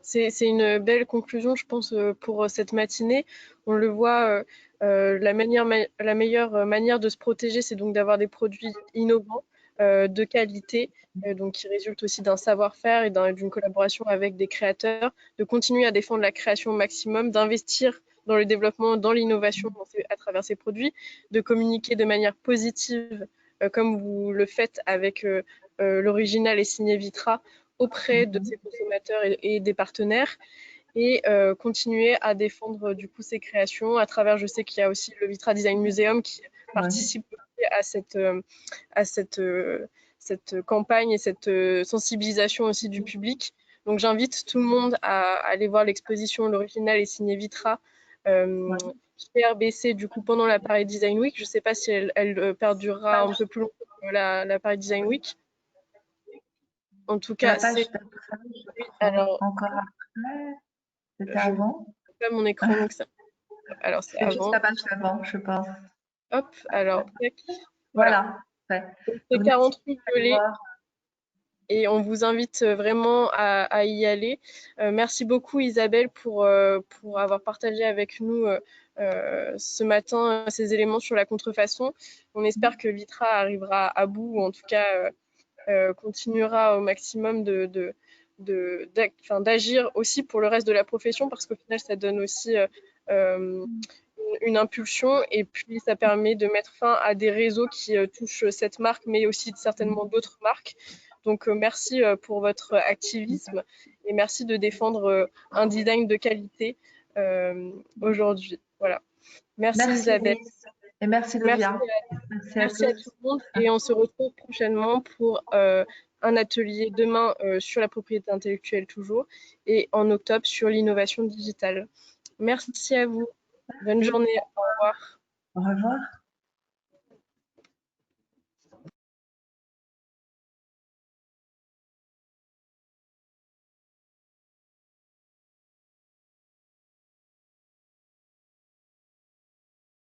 C'est une belle conclusion, je pense, pour cette matinée. On le voit, la meilleure manière de se protéger, c'est donc d'avoir des produits innovants, de qualité, donc qui résultent aussi d'un savoir-faire et d'une collaboration avec des créateurs, de continuer à défendre la création au maximum, d'investir dans le développement, dans l'innovation à travers ces produits, de communiquer de manière positive, comme vous le faites avec l'original et signé Vitra, auprès de ses consommateurs et des partenaires et continuer à défendre du coup ses créations à travers, je sais qu'il y a aussi le Vitra Design Museum qui Ouais. participe à cette campagne et cette sensibilisation aussi du public. Donc j'invite tout le monde à aller voir l'exposition L'original est signé Vitra Ouais. chez RBC du coup pendant la Paris Design Week. Je ne sais pas si elle perdurera un peu plus longtemps que la Paris Design Week. En tout La cas, page c'est d'après, je crois. alors Encore après, c'était je avant. pas mon écran, donc ça. Alors, c'est C'est juste avant. la page d'avant, je pense. Hop, alors, tac. Voilà. Voilà. Ouais. Donc, c'est Donc, n'hésitez 40 rue pas à aller Violet voir. et on vous invite vraiment à y aller. Merci beaucoup, Isabelle, pour avoir partagé avec nous ce matin ces éléments sur la contrefaçon. On espère que Vitra arrivera à bout, ou en tout cas continuera au maximum d'agir aussi pour le reste de la profession, parce qu'au final, ça donne aussi une impulsion et puis ça permet de mettre fin à des réseaux qui touchent cette marque, mais aussi certainement d'autres marques. Donc merci pour votre activisme et merci de défendre un design de qualité aujourd'hui. Voilà. Merci Merci, Isabelle. Lise. Et merci, Merci Lovia. Merci à Merci à tous. tout le monde et on se retrouve prochainement pour un atelier demain sur la propriété intellectuelle toujours et en octobre sur l'innovation digitale. Merci à vous. Bonne journée. Au revoir. Au revoir.